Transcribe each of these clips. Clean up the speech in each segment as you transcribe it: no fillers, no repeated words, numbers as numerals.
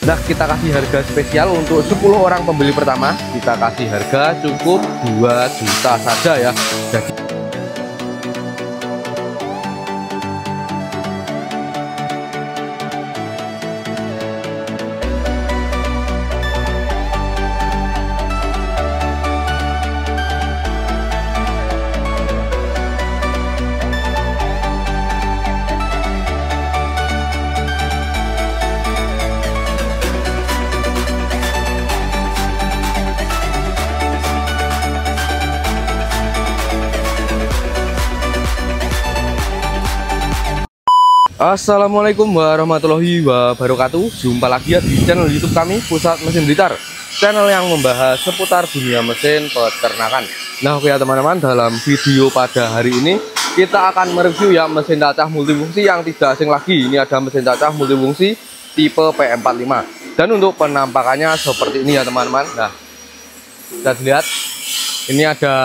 Nah, kita kasih harga spesial untuk 10 orang pembeli pertama. Kita kasih harga cukup 2 juta saja ya. Jadi Assalamualaikum warahmatullahi wabarakatuh. Jumpa lagi ya di channel YouTube kami, Pusat Mesin Blitar, channel yang membahas seputar dunia mesin peternakan. Nah, oke ya teman-teman, dalam video pada hari ini kita akan mereview ya mesin cacah multifungsi yang tidak asing lagi. Ini ada mesin cacah multifungsi tipe P45. Dan untuk penampakannya seperti ini ya teman-teman. Nah, bisa dilihat ini ada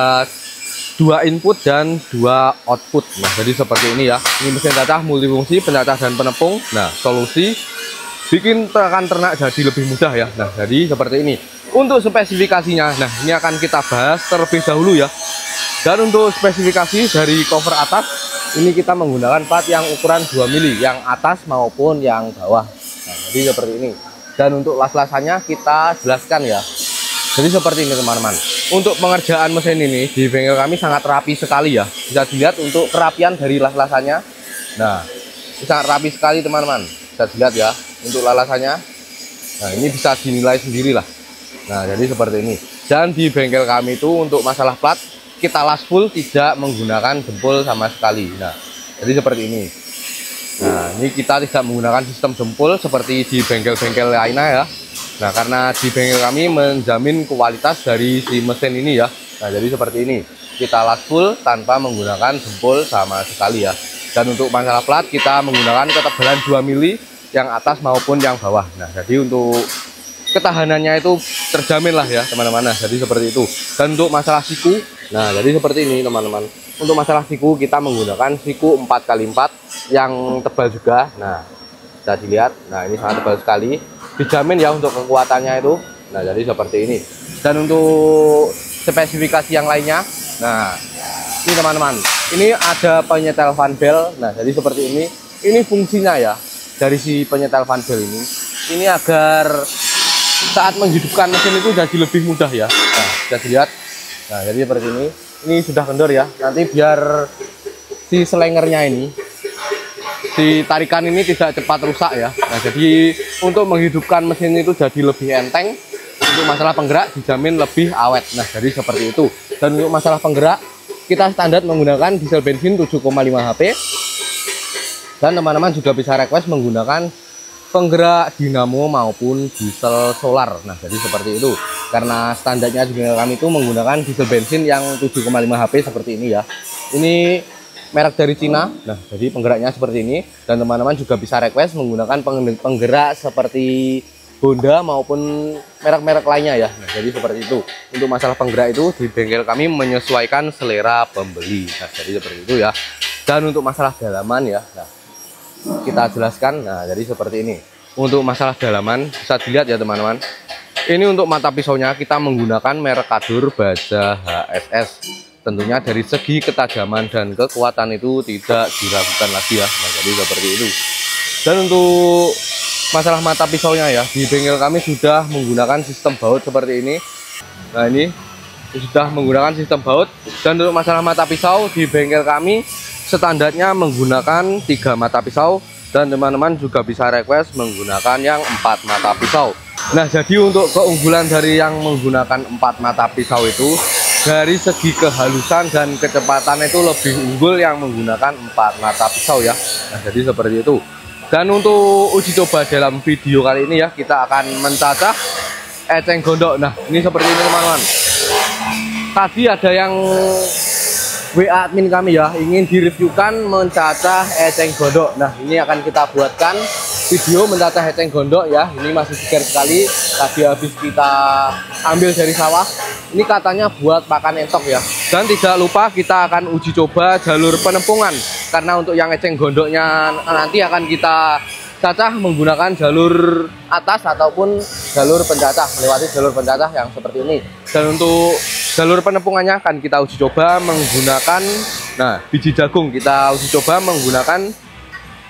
2 input dan 2 output. Nah, jadi seperti ini ya. Ini mesin cacah multifungsi, pencacah dan penepung. Nah, solusi bikin rekan ternak jadi lebih mudah ya. Nah, jadi seperti ini. Untuk spesifikasinya, nah ini akan kita bahas terlebih dahulu ya. Dan untuk spesifikasi dari cover atas, ini kita menggunakan part yang ukuran 2 mili, yang atas maupun yang bawah. Nah, jadi seperti ini. Dan untuk las-lasannya kita jelaskan ya. Jadi seperti ini teman-teman. Untuk pengerjaan mesin ini di bengkel kami sangat rapi sekali ya. Bisa dilihat untuk kerapian dari las-lasannya. Nah, sangat rapi sekali teman-teman. Bisa dilihat ya untuk las-lasannya. Nah, ini bisa dinilai sendirilah. Nah, jadi seperti ini. Dan di bengkel kami itu untuk masalah plat kita las full, tidak menggunakan jempol sama sekali. Nah, jadi seperti ini. Nah, ini kita tidak menggunakan sistem jempol seperti di bengkel-bengkel lainnya ya. Nah, karena di bengkel kami menjamin kualitas dari si mesin ini ya. Nah, jadi seperti ini. Kita las full tanpa menggunakan jempol sama sekali ya. Dan untuk masalah plat kita menggunakan ketebalan 2 mili yang atas maupun yang bawah. Nah, jadi untuk ketahanannya itu terjamin lah ya teman-teman. Nah, jadi seperti itu. Dan untuk masalah siku, nah jadi seperti ini teman-teman. Untuk masalah siku kita menggunakan siku 4x4 yang tebal juga. Nah, bisa dilihat. Nah, ini sangat tebal sekali. Dijamin ya untuk kekuatannya itu. Nah, jadi seperti ini. Dan untuk spesifikasi yang lainnya, nah ini teman-teman, ini ada penyetel fan bell. Nah, jadi seperti ini. Ini fungsinya ya dari si penyetel fan bell ini agar saat menghidupkan mesin itu jadi lebih mudah ya. Nah, bisa dilihat. Nah, jadi seperti ini. Ini sudah kendor ya. Nanti biar si selengernya ini, si tarikan ini tidak cepat rusak ya. Nah, jadi untuk menghidupkan mesin itu jadi lebih enteng. Untuk masalah penggerak dijamin lebih awet. Nah, jadi seperti itu. Dan untuk masalah penggerak kita standar menggunakan diesel bensin 7,5 HP. Dan teman-teman juga bisa request menggunakan penggerak dinamo maupun diesel solar. Nah, jadi seperti itu. Karena standarnya di bengkel kami itu menggunakan diesel bensin yang 7,5 HP seperti ini ya. Ini merek dari Cina. Nah, jadi penggeraknya seperti ini. Dan teman-teman juga bisa request menggunakan penggerak seperti Honda maupun merek-merek lainnya ya. Nah, jadi seperti itu. Untuk masalah penggerak itu di bengkel kami menyesuaikan selera pembeli. Nah, jadi seperti itu ya. Dan untuk masalah dalaman ya, nah, kita jelaskan. Nah, jadi seperti ini. Untuk masalah dalaman bisa dilihat ya teman-teman. Ini untuk mata pisaunya kita menggunakan merek Kadur baja HSS. Tentunya dari segi ketajaman dan kekuatan itu tidak diragukan lagi ya. Nah, jadi seperti itu. Dan untuk masalah mata pisaunya ya, di bengkel kami sudah menggunakan sistem baut seperti ini. Nah, ini sudah menggunakan sistem baut. Dan untuk masalah mata pisau di bengkel kami standarnya menggunakan 3 mata pisau. Dan teman-teman juga bisa request menggunakan yang 4 mata pisau. Nah, jadi untuk keunggulan dari yang menggunakan 4 mata pisau itu, dari segi kehalusan dan kecepatan itu lebih unggul yang menggunakan 4 mata pisau ya. Nah, jadi seperti itu. Dan untuk uji coba dalam video kali ini ya, kita akan mencacah eceng gondok. Nah, ini seperti ini teman-teman. Tadi ada yang WA admin kami ya, ingin direviewkan mencacah eceng gondok. Nah, ini akan kita buatkan video mencacah eceng gondok ya. Ini masih segar sekali, tadi habis kita ambil dari sawah. Ini katanya buat pakan entok ya. Dan tidak lupa kita akan uji coba jalur penempungan, karena untuk yang eceng gondoknya nanti akan kita cacah menggunakan jalur atas ataupun jalur pencacah, melewati jalur pencacah yang seperti ini. Dan untuk jalur penepungannya akan kita uji coba menggunakan biji jagung. Kita uji coba menggunakan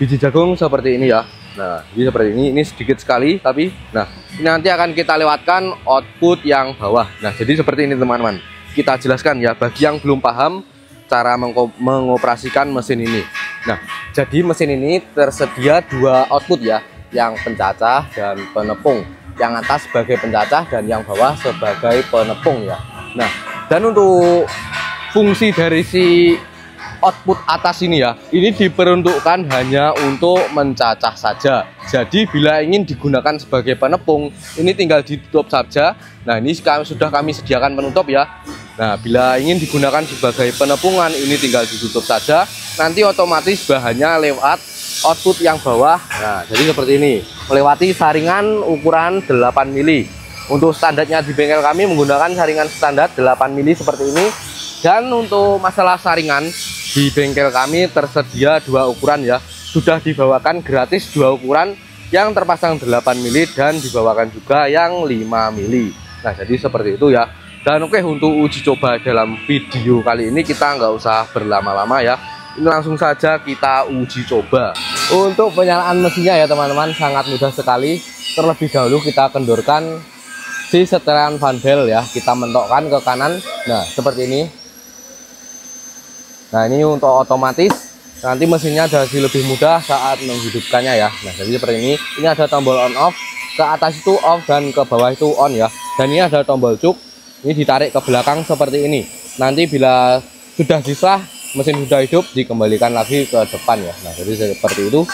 biji jagung seperti ini ya. Nah, ini seperti ini sedikit sekali, tapi ini nanti akan kita lewatkan output yang bawah. Nah, jadi seperti ini teman-teman. Kita jelaskan ya bagi yang belum paham cara mengoperasikan mesin ini. Nah, jadi mesin ini tersedia dua output ya, yang pencacah dan penepung. Yang atas sebagai pencacah dan yang bawah sebagai penepung ya. Nah, dan untuk fungsi dari si output atas ini ya, ini diperuntukkan hanya untuk mencacah saja. Jadi bila ingin digunakan sebagai penepung, ini tinggal ditutup saja. Nah, ini sudah kami sediakan penutup ya. Nah, bila ingin digunakan sebagai penepungan, ini tinggal ditutup saja. Nanti otomatis bahannya lewat output yang bawah. Nah, jadi seperti ini, melewati saringan ukuran 8 mili. Untuk standarnya di bengkel kami menggunakan saringan standar 8 mili seperti ini. Dan untuk masalah saringan, di bengkel kami tersedia dua ukuran ya. Sudah dibawakan gratis dua ukuran, yang terpasang 8 mili dan dibawakan juga yang 5 mili. Nah, jadi seperti itu ya. Dan oke, untuk uji coba dalam video kali ini kita nggak usah berlama-lama ya. Ini langsung saja kita uji coba. Untuk penyalaan mesinnya ya teman-teman, sangat mudah sekali. Terlebih dahulu kita kendorkan si setelan vandel ya. Kita mentokkan ke kanan. Nah, seperti ini. Nah, ini untuk otomatis, nanti mesinnya jadi lebih mudah saat menghidupkannya ya. Nah, jadi seperti ini. Ini ada tombol on off, ke atas itu off dan ke bawah itu on ya. Dan ini ada tombol cuk, ini ditarik ke belakang seperti ini. Nanti bila sudah disah, mesin sudah hidup, dikembalikan lagi ke depan ya. Nah, jadi seperti itu.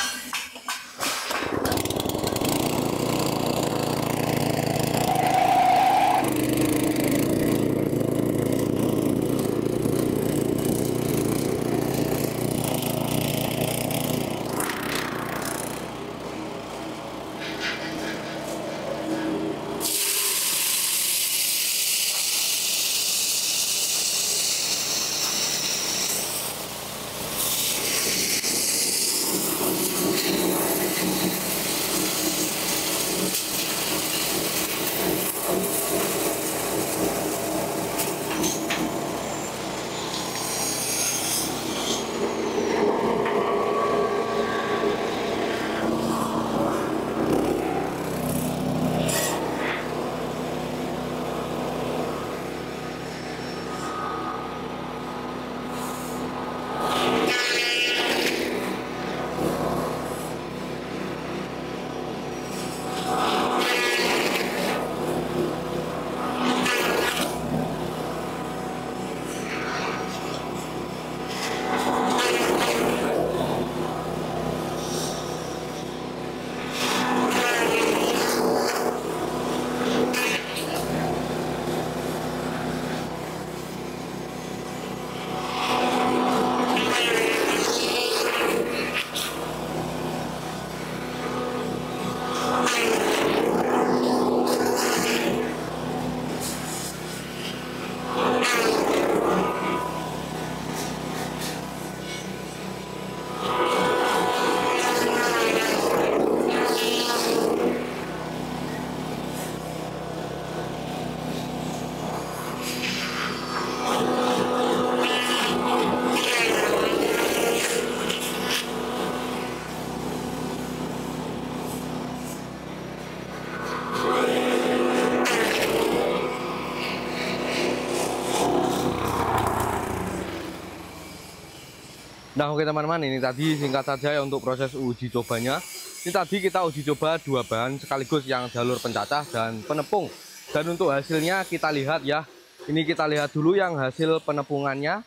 Nah, oke teman-teman, ini tadi singkat saja ya untuk proses uji cobanya. Ini tadi kita uji coba dua bahan sekaligus, yang jalur pencacah dan penepung. Dan untuk hasilnya kita lihat ya. Ini kita lihat dulu yang hasil penepungannya.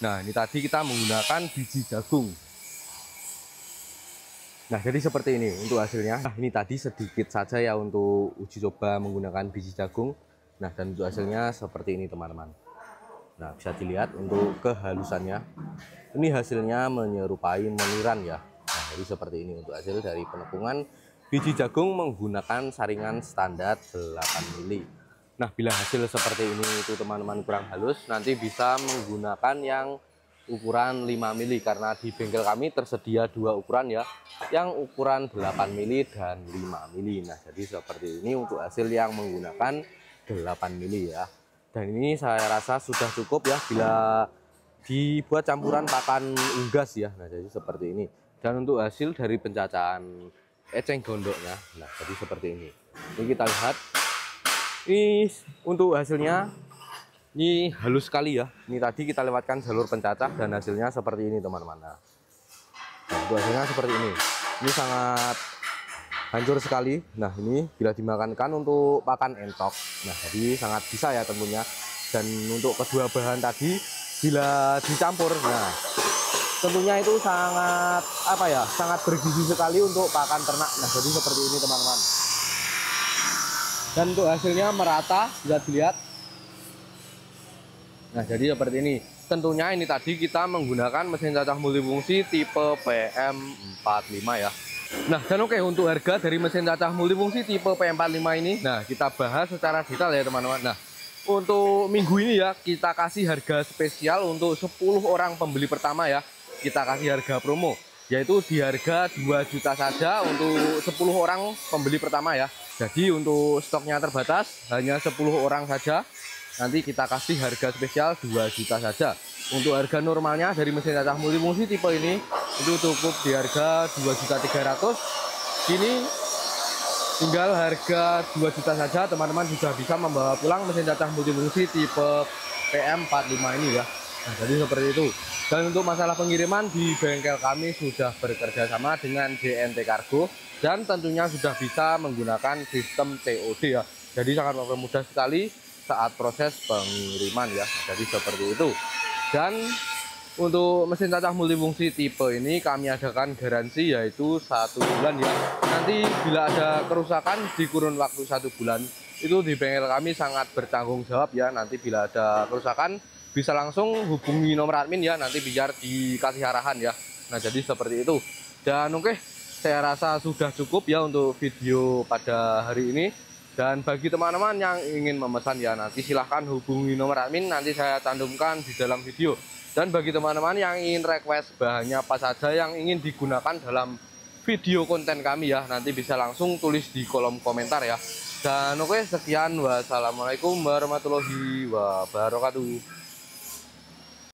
Nah, ini tadi kita menggunakan biji jagung. Nah, jadi seperti ini untuk hasilnya. Nah, ini tadi sedikit saja ya untuk uji coba menggunakan biji jagung. Nah, dan untuk hasilnya seperti ini teman-teman. Nah, bisa dilihat untuk kehalusannya. Ini hasilnya menyerupai meniran ya. Nah, jadi seperti ini untuk hasil dari penepungan biji jagung menggunakan saringan standar 8 mili. Nah, bila hasil seperti ini itu teman-teman kurang halus, nanti bisa menggunakan yang ukuran 5 mili karena di bengkel kami tersedia dua ukuran ya, yang ukuran 8 mili dan 5 mili. Nah, jadi seperti ini untuk hasil yang menggunakan 8 mili ya. Dan ini saya rasa sudah cukup ya bila dibuat campuran pakan unggas ya. Nah, jadi seperti ini. Dan untuk hasil dari pencacahan eceng gondoknya, nah jadi seperti ini. Ini kita lihat. Ini untuk hasilnya ini halus sekali ya. Ini tadi kita lewatkan jalur pencacah dan hasilnya seperti ini teman-teman. Nah, untuk hasilnya seperti ini. Ini sangat hancur sekali. Nah, ini bila dimakankan untuk pakan entok. Nah, jadi sangat bisa ya tentunya. Dan untuk kedua bahan tadi bila dicampur, nah tentunya itu sangat sangat bergizi sekali untuk pakan ternak. Nah, jadi seperti ini teman-teman. Dan untuk hasilnya merata, bisa dilihat. Nah, jadi seperti ini. Tentunya ini tadi kita menggunakan mesin cacah multifungsi tipe PM45 ya. Nah, dan oke, untuk harga dari mesin cacah multifungsi tipe PM45 ini, nah kita bahas secara detail ya teman-teman. Nah, untuk minggu ini ya, kita kasih harga spesial untuk 10 orang pembeli pertama ya. Kita kasih harga promo, yaitu di harga 2 juta saja untuk 10 orang pembeli pertama ya. Jadi untuk stoknya terbatas, hanya 10 orang saja. Nanti kita kasih harga spesial 2 juta saja. Untuk harga normalnya dari mesin cacah multifungsi tipe ini itu cukup di harga 2.300.000. Kini tinggal harga 2 juta saja, teman-teman sudah bisa membawa pulang mesin cacah multifungsi tipe PM45 ini ya. Nah, jadi seperti itu. Dan untuk masalah pengiriman di bengkel kami sudah bekerja sama dengan JNT Cargo dan tentunya sudah bisa menggunakan sistem COD ya. Jadi sangat mudah sekali saat proses pengiriman ya. Jadi seperti itu. Dan untuk mesin cacah multifungsi tipe ini kami adakan garansi yaitu 1 bulan ya. Nanti bila ada kerusakan di kurun waktu 1 bulan itu di bengkel kami sangat bertanggung jawab ya. Nanti bila ada kerusakan bisa langsung hubungi nomor admin ya, nanti biar dikasih arahan ya. Nah, jadi seperti itu. Dan oke, saya rasa sudah cukup ya untuk video pada hari ini. Dan bagi teman-teman yang ingin memesan ya, nanti silahkan hubungi nomor admin, nanti saya cantumkan di dalam video. Dan bagi teman-teman yang ingin request bahannya apa saja yang ingin digunakan dalam video konten kami ya, nanti bisa langsung tulis di kolom komentar ya. Dan oke, sekian, wassalamualaikum warahmatullahi wabarakatuh.